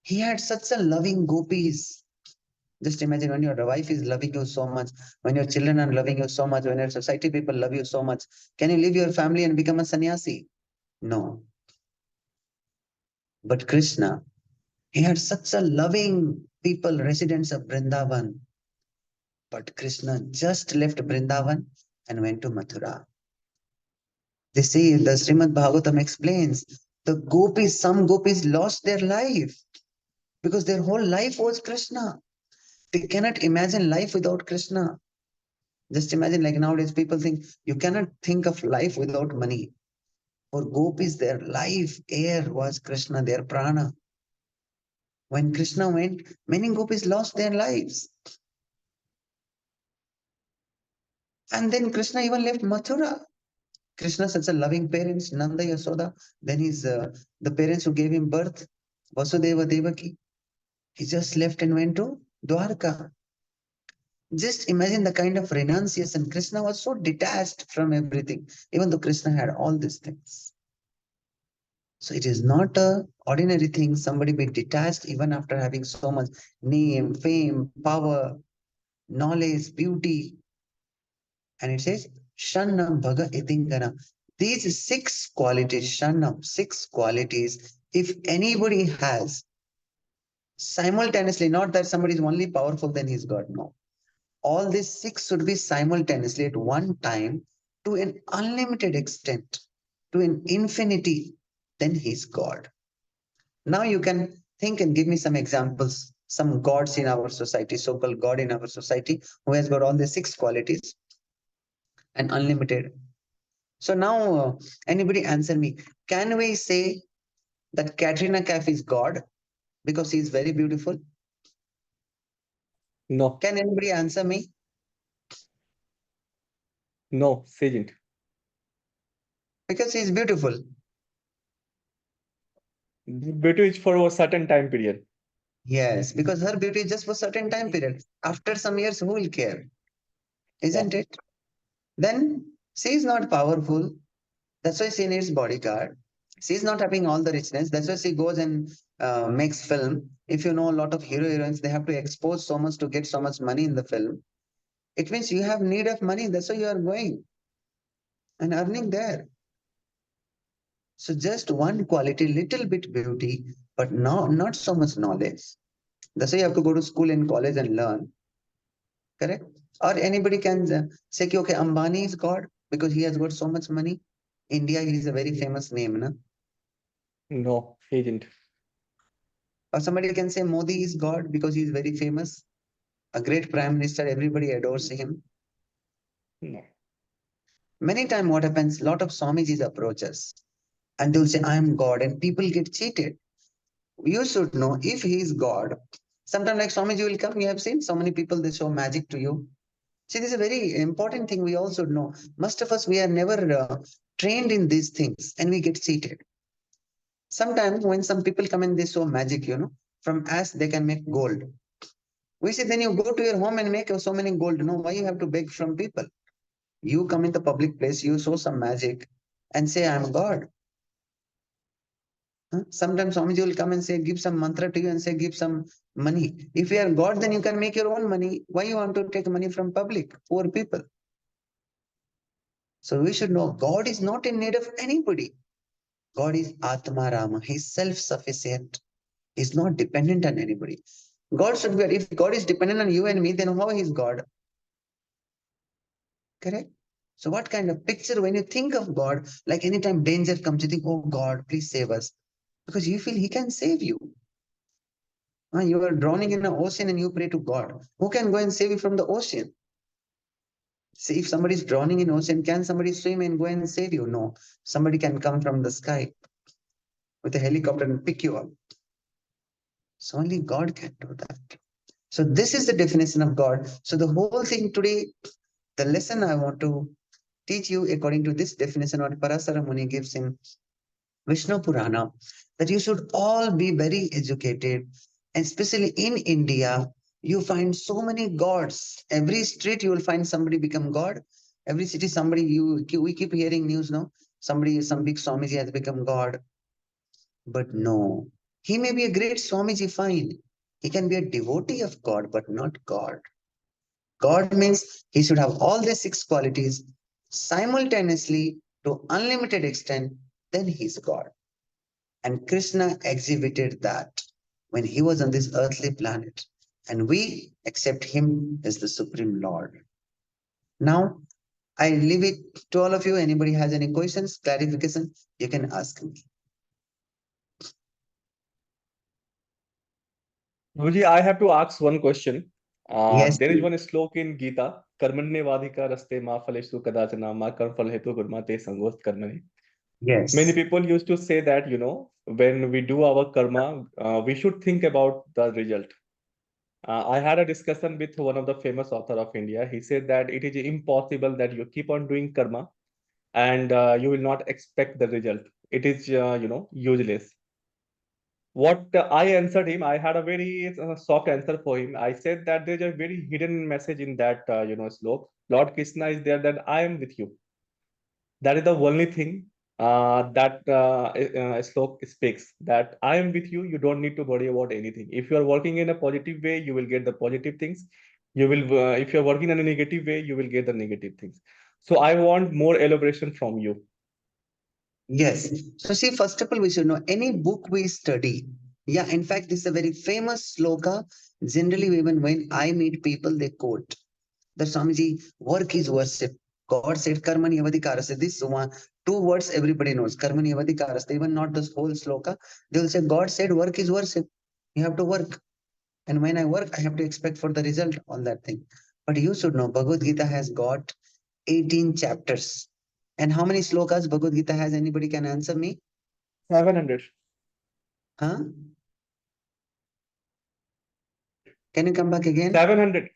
he had such a loving gopis. Just imagine when your wife is loving you so much, when your children are loving you so much, when your society people love you so much. Can you leave your family and become a sannyasi? No. But Krishna, he had such a loving people, residents of Vrindavan. But Krishna just left Vrindavan and went to Mathura. They say, the Srimad Bhagavatam explains, the gopis, some gopis lost their life because their whole life was Krishna. They cannot imagine life without Krishna. Just imagine, like nowadays, people think you cannot think of life without money. For gopis, their life, air was Krishna, their prana. When Krishna went, many gopis lost their lives. And then Krishna even left Mathura. Krishna, such a loving parents, Nanda, Yasoda. Then the parents who gave him birth, Vasudeva, Devaki. He just left and went to Dwarka. Just imagine the kind of renunciation. Krishna was so detached from everything, even though Krishna had all these things. So it is not a ordinary thing, somebody be detached even after having so much name, fame, power, knowledge, beauty. And it says, Shannam Bhaga Itingana. These 6 qualities, Shannam, 6 qualities, if anybody has simultaneously, not that somebody is only powerful, then he's God. No. All these 6 should be simultaneously at one time to an unlimited extent, to an infinity, then he's God. Now you can think and give me some examples, some gods in our society, so-called God in our society, who has got all the 6 qualities and unlimited. So now anybody answer me, can we say that Katrina Kaif is God because he is very beautiful? No, Can anybody answer me? no, she didn't. Because he is beautiful. Beauty is for a certain time period. Yes, because her beauty is just for certain time period. After some years, who will care? Isn't it? Then she is not powerful. That's why she needs bodyguard. She's not having all the richness. That's why she goes and makes film. If you know a lot of hero heroines, they have to expose so much to get so much money in the film. It means you have need of money. That's why you are going and earning there. So just one quality, little bit beauty, but not so much knowledge. That's why you have to go to school and college and learn. Correct? Or anybody can say, okay, Ambani is God because he has got so much money. India, he is a very famous name. Na? No, he didn't. Or somebody can say Modi is God because he is very famous. A great prime minister, everybody adores him. No. Many times what happens, lot of Swamijis approach us and they'll say, I am God, and people get cheated. You should know if he is God, Sometimes like Swamiji will come, you have seen so many people, they show magic to you. See, this is a very important thing we all should know. Most of us, we are never trained in these things and we get cheated. Sometimes when some people come and they show magic, from ash they can make gold. We say, then you go to your home and make so many gold. No, why you have to beg from people? You come in the public place, you show some magic and say, I'm God. Sometimes Swamiji will come and say, give some mantra to you and say, give some money. If you are God, then you can make your own money. Why you want to take money from public, poor people? So we should know God is not in need of anybody. God is Atma Rama. He's self-sufficient. He's not dependent on anybody. God should be, if God is dependent on you and me, then how is God? Correct? So what kind of picture when you think of God, like anytime danger comes, you think, oh God, please save us. Because you feel he can save you. You are drowning in an ocean and you pray to God. Who can go and save you from the ocean? See, if somebody is drowning in ocean, can somebody swim and go and save you? No. Somebody can come from the sky with a helicopter and pick you up. So only God can do that. So this is the definition of God. So the whole thing today, the lesson I want to teach you according to this definition what Parasara Muni gives in Vishnu Purana, that you should all be very educated, and especially in India, you find so many gods. Every street you will find somebody become God. Every city, we keep hearing news now. Some big Swamiji has become God. But no, he may be a great Swamiji, fine. He can be a devotee of God, but not God. God means he should have all these 6 qualities simultaneously to unlimited extent, then he's God. And Krishna exhibited that when he was on this earthly planet. And we accept him as the Supreme Lord. Now, I leave it to all of you. Anybody has any questions, clarification, you can ask me. Guruji, I have to ask one question. Yes, There is please. one slok in Gita, Karmanyavadhika raste ma phaleshu kadachana ma karm phal hetu gurmate sangost karmani. Many Yes. people used to say that, when we do our karma, we should think about the result. I had a discussion with one of the famous author of India. He said that it is impossible that you keep on doing karma and you will not expect the result. It is, useless. What I answered him, I had a very soft answer for him. I said that there's a very hidden message in that, slok. Lord Krishna is there that I am with you. That is the only thing that slok speaks, that I am with you. You don't need to worry about anything. If you are working in a positive way, you will get the positive things. You will, if you're working in a negative way, you will get the negative things. So I want more elaboration from you. Yes. So see, first of all, we should know any book we study. Yeah, in fact, this is a very famous sloka. Generally, even when I meet people, they quote that Swamiji, work is worship. God said, Karmani Avadhikarasya. This one, 2 words everybody knows. Karmani Avadhikarasya. Even not this whole sloka. They will say, God said, work is worship. You have to work. And when I work, I have to expect for the result on that thing. But you should know, Bhagavad Gita has got 18 chapters. And how many slokas Bhagavad Gita has? Anybody can answer me? 700. Huh? Can you come back again? 700. Yes.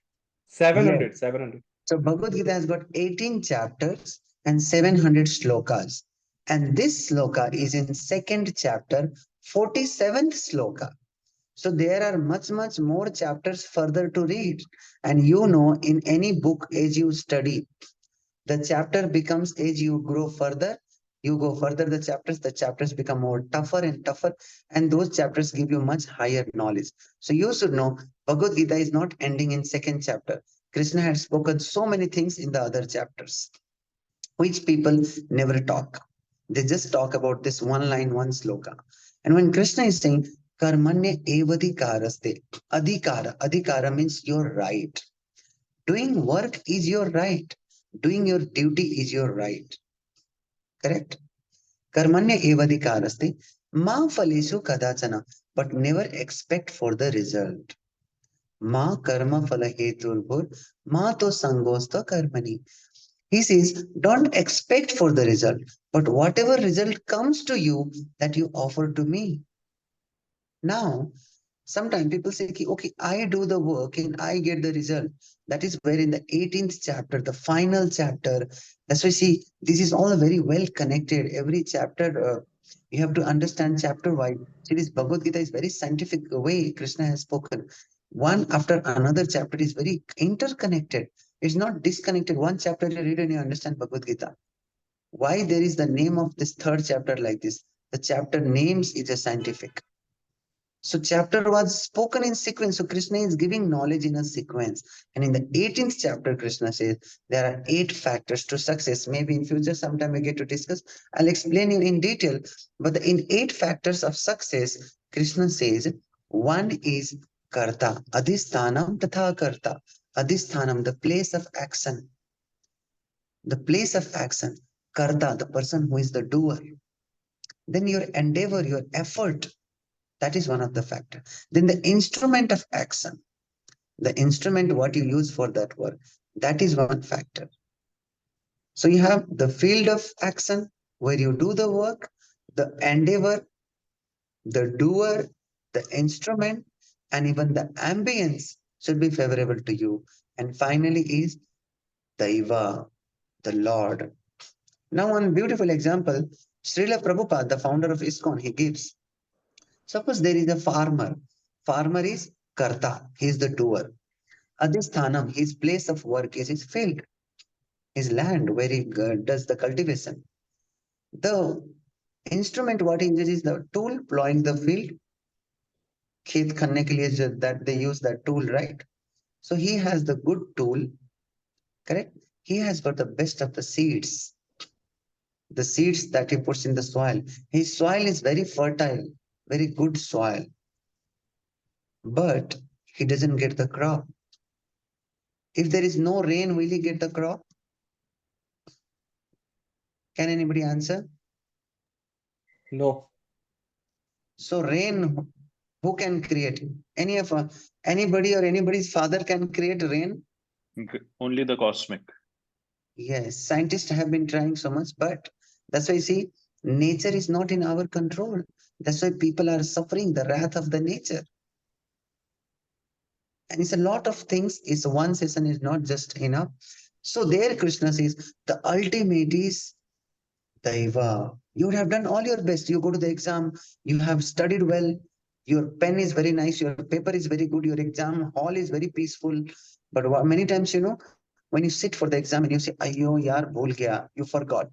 700. 700. So Bhagavad Gita has got 18 chapters and 700 slokas. And this sloka is in 2nd chapter, 47th sloka. So there are much more chapters further to read. And in any book, as you study, the chapter becomes, as you grow further, you go further the chapters become more tougher and tougher, and those chapters give you much higher knowledge. So you should know Bhagavad Gita is not ending in 2nd chapter. Krishna had spoken so many things in the other chapters, which people never talk. They just talk about this one line, one sloka. And when Krishna is saying karmanya evadikaraste, adhikara means your right. Doing work is your right. Doing your duty is your right. Correct? Karmanya evadikaraste, ma phaleshu kadachana, but never expect for the result. Ma karma phala heturbhur, ma to sangosta karmani. He says, don't expect for the result, but whatever result comes to you, that you offer to me. Now, Sometimes people say, okay, I do the work and I get the result. That is where in the 18th chapter, the final chapter, that's why see, this is all very well connected. Every chapter, you have to understand chapter wise. See, this Bhagavad Gita is very scientific way Krishna has spoken. One after another chapter is very interconnected. It's not disconnected. One chapter you read and you understand Bhagavad Gita. Why there is the name of this third chapter like this? The chapter names is a scientific. So chapter was spoken in sequence. So Krishna is giving knowledge in a sequence. And in the 18th chapter, Krishna says there are 8 factors to success. Maybe in future, sometime we get to discuss. I'll explain you in detail. But in 8 factors of success, Krishna says one is karta, adhisthanam tatha karta. Adhisthanam, the place of action. The place of action. Karta, the person who is the doer. Then your endeavor, your effort. That is one of the factors. Then the instrument of action, the instrument what you use for that work, that is one factor. So you have the field of action where you do the work, the endeavor, the doer, the instrument, and even the ambience should be favorable to you. And finally is Daiva, the Lord. Now one beautiful example, Srila Prabhupada, the founder of ISKCON, he gives. Suppose there is a farmer. Farmer is karta, he is the doer. Adhisthanam, his place of work is his field, his land where he does the cultivation. The instrument what he uses is the tool plowing the field. Khet khanne ke liye that they use that tool, right? So he has the good tool, correct? He has got the best of the seeds that he puts in the soil. His soil is very fertile, very good soil, but he doesn't get the crop. If there is no rain, will he get the crop? Can anybody answer? No. So rain, who can create it? Anybody or anybody's father can create rain? Only the cosmic. Yes, scientists have been trying so much, but that's why you see, nature is not in our control. That's why people are suffering the wrath of the nature. And it's a lot of things. Is one session is not just enough. So there Krishna says, the ultimate is Daiva. You would have done all your best. You go to the exam, you have studied well, your pen is very nice, your paper is very good, your exam hall is very peaceful. But many times, when you sit for the exam and you say, Ayo, yaar, bhul gaya, you forgot.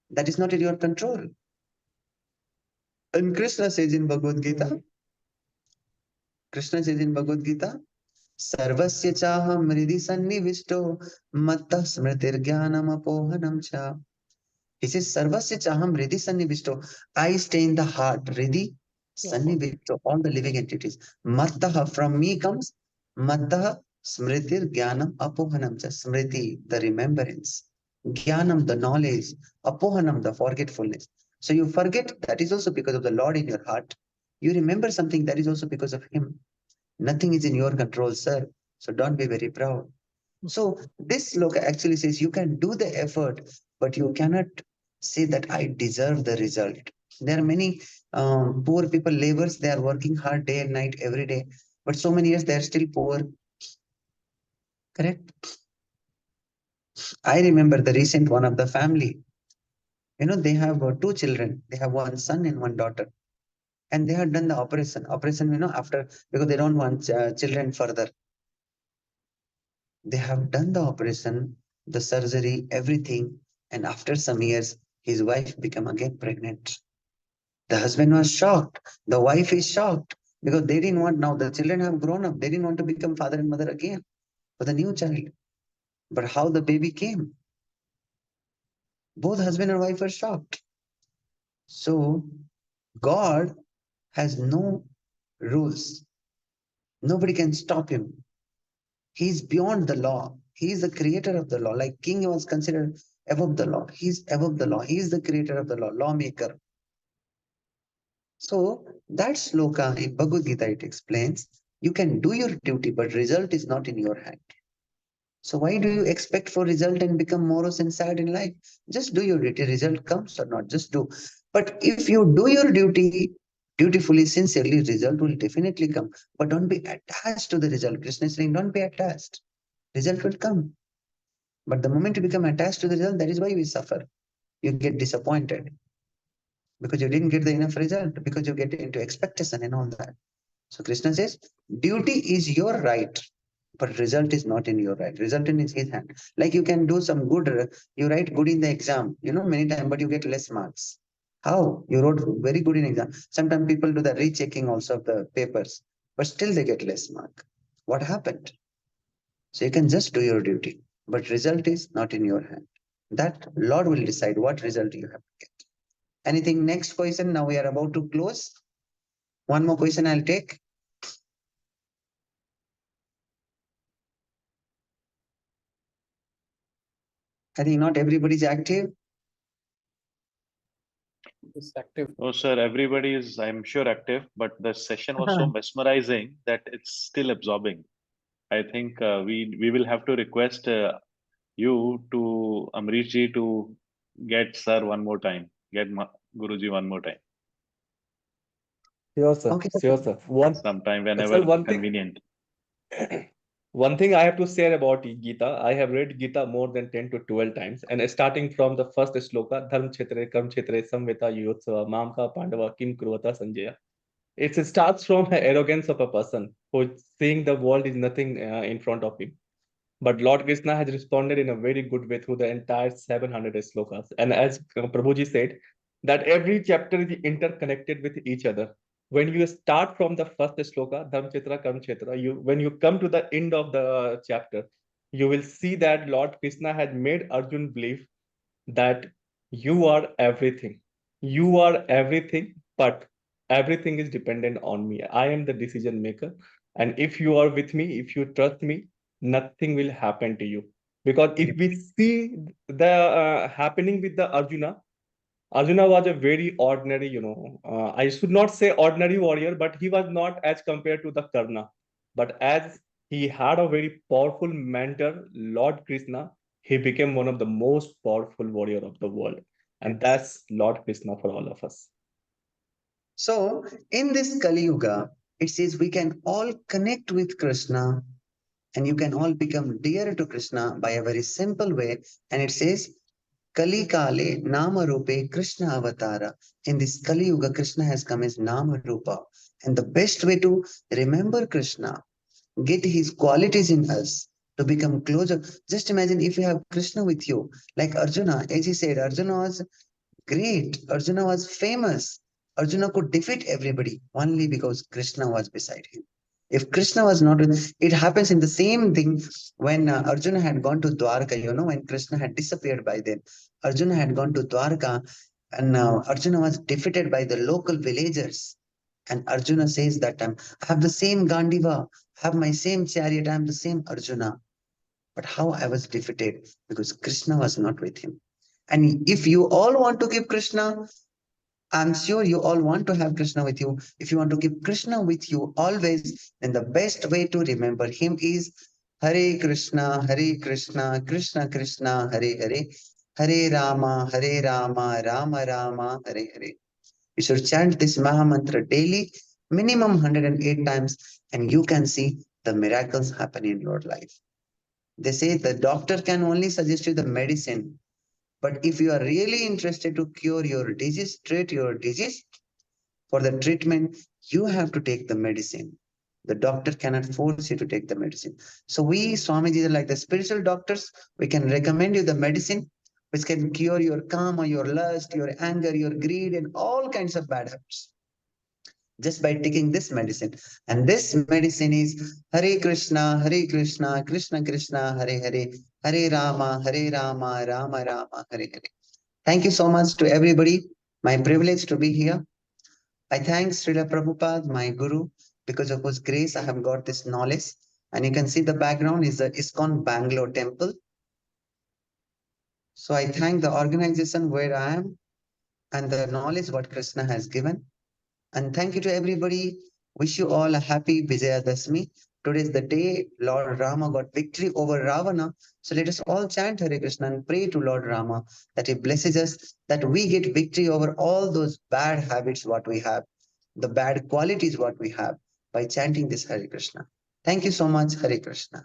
That is not in your control. And Krishna says in Bhagavad Gita, Sarvasya chaham mridi sannivisto matta smritir jnanam apohanam cha. He says, Sarvasya chaham Riddhi Sannivisto. I stay in the heart. Riddhi Sannivisto, all the living entities. Mattaha, from me comes Mattaha Smritir Jnanam Apohanam cha. Smriti, the remembrance. Jnanam, the knowledge. Apohanam, the forgetfulness. So you forget, that is also because of the Lord in your heart. You remember something, that is also because of Him. Nothing is in your control, sir. So don't be very proud. So this sloka actually says you can do the effort, but you cannot say that I deserve the result. There are many poor people, laborers, they are working hard day and night every day, but so many years they are still poor. Correct? I remember the recent one of the family. They have 2 children. They have one son and one daughter. And they had done the operation. After, because they don't want children further. They have done the operation, the surgery, everything. And after some years, his wife became again pregnant. The husband was shocked. The wife is shocked because they didn't want, now the children have grown up. They didn't want to become father and mother again for the new child. But how the baby came? Both husband and wife were shocked. So God has no rules. Nobody can stop him. He's beyond the law. He is the creator of the law. Like king was considered above the law. He's above the law. He is the creator of the law, lawmaker. So that sloka in Bhagavad Gita, it explains, you can do your duty, but result is not in your hand. So why do you expect for result and become morose and sad in life? Just do your duty. Result comes or not, just do. But if you do your duty, dutifully, sincerely, result will definitely come. But don't be attached to the result. Krishna is saying, don't be attached. Result will come. But the moment you become attached to the result, that is why we suffer. You get disappointed because you didn't get the enough result, because you get into expectation and all that. So Krishna says, duty is your right, but result is not in your right. Result in his hand. Like you can do some good, you write good in the exam, many times, but you get less marks. How? You wrote very good in exam. Sometimes people do the rechecking also of the papers, but still they get less mark. What happened? So you can just do your duty, but result is not in your hand. That Lord will decide what result you have to get. Anything next question? Now we are about to close. One more question I'll take. I think not everybody is active. It's active. Oh, sir, everybody is, I'm sure, active, but the session was so mesmerizing that it's still absorbing. I think we will have to request you to Amrishji to get sir one more time, get Guruji one more time, Sure, sir. Okay. Sure, sir. sometime Sir, whenever one thing. convenient. One thing I have to share about Gita, I have read Gita more than 10 to 12 times, and starting from the first sloka, Dharm Kshetre, Karm Kshetre, Samveta Yuyotsava, Mamka Pandava, Kim Kurvata Sanjaya. It starts from the arrogance of a person who is seeing the world is nothing in front of him. But Lord Krishna has responded in a very good way through the entire 700 slokas. And as Prabhuji said, that every chapter is interconnected with each other. When you start from the first sloka, Dharm Kshetra, Karm Kshetra, when you come to the end of the chapter, you will see that Lord Krishna has made Arjun believe that you are everything. You are everything, but everything is dependent on me. I am the decision maker. And if you are with me, if you trust me, nothing will happen to you. Because if we see the happening with the Arjuna, Arjuna was a very ordinary, I should not say ordinary warrior, but he was not as compared to the Karna. But as he had a very powerful mentor, Lord Krishna, he became one of the most powerful warrior of the world. And that's Lord Krishna for all of us. So in this Kali Yuga, it says we can all connect with Krishna and you can all become dear to Krishna by a very simple way. And it says, Kali Kale Nama Rupe Krishna Avatara. In this Kali Yuga, Krishna has come as Nama Rupa. And the best way to remember Krishna, get his qualities in us, to become closer. Just imagine if you have Krishna with you, like Arjuna, as he said, Arjuna was great. Arjuna was famous. Arjuna could defeat everybody only because Krishna was beside him. If Krishna was not, it happens in the same thing when Arjuna had gone to Dwarka, when Krishna had disappeared by then. Arjuna had gone to Dwarka and Arjuna was defeated by the local villagers. And Arjuna says that time, I have the same Gandiva, I have my same chariot, I am the same Arjuna. But how I was defeated? Because Krishna was not with him. And if you all want to keep Krishna, I'm sure you all want to have Krishna with you. If you want to keep Krishna with you always, then the best way to remember him is Hare Krishna, Krishna Krishna, Hare Hare, Hare Rama, Rama Rama, Hare Hare. You should chant this Maha Mantra daily, minimum 108 times, and you can see the miracles happen in your life. They say the doctor can only suggest you the medicine, but if you are really interested to cure your disease, treat your disease, for the treatment, you have to take the medicine. The doctor cannot force you to take the medicine. So we, Swamiji, are like the spiritual doctors. We can recommend you the medicine which can cure your karma, your lust, your anger, your greed, and all kinds of bad habits just by taking this medicine. And this medicine is Hare Krishna, Krishna Krishna, Hare Hare, Hare Rama, Rama Rama, Hare Hare. Thank you so much to everybody. My privilege to be here. I thank Srila Prabhupada, my guru, because of whose grace I have got this knowledge. And you can see the background is the ISKCON Bangalore temple. So I thank the organization where I am and the knowledge what Krishna has given. And thank you to everybody. Wish you all a happy Vijayadashmi. Today is the day Lord Rama got victory over Ravana. So let us all chant Hare Krishna and pray to Lord Rama that he blesses us, that we get victory over all those bad habits what we have. the bad qualities what we have by chanting this Hare Krishna. Thank you so much. Hare Krishna.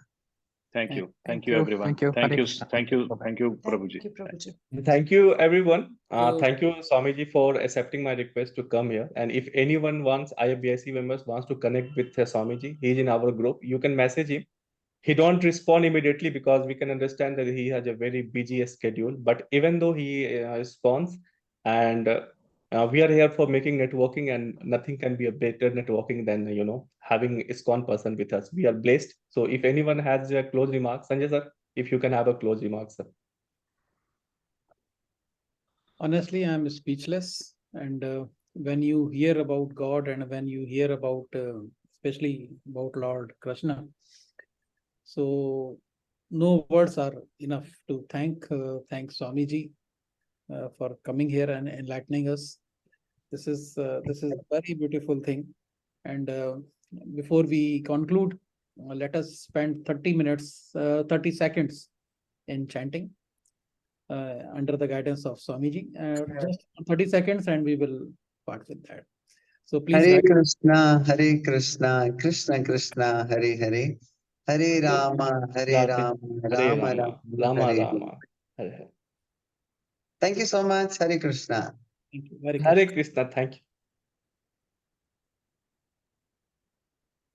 Thank you. Thank Thank you, you. everyone. Thank you. Thank Hare you. Krishna. Thank you. Bye-bye. Thank you, Prabhuji. Thank you, Prabhuji. Thank you, everyone. So- Thank you, Swamiji, for accepting my request to come here. And if anyone wants, IFBIC members wants to connect with Swamiji, he's in our group. You can message him. He don't respond immediately because we can understand that he has a very busy schedule. But even though he responds, and we are here for making networking, and nothing can be a better networking than having ISKCON person with us. We are blessed. So if anyone has a close remarks, Sanjay sir, if you can have a close remarks, sir. Honestly, I'm speechless. And when you hear about God and when you hear about, especially about Lord Krishna, so no words are enough to thank Swamiji for coming here and enlightening us. This is a very beautiful thing. And before we conclude, let us spend 30 minutes, 30 seconds in chanting under the guidance of Swamiji. Just 30 seconds and we will part with that. So please. Hare Krishna, Hare Krishna, Krishna Krishna, Hare Hare, Hare Rama, Hare Rama, Hare Rama Rama, Rama, Rama Hare Hare. Rama. Hare Hare. Thank you so much. Hare Krishna. Thank you. Very Hare Krishna. Thank you.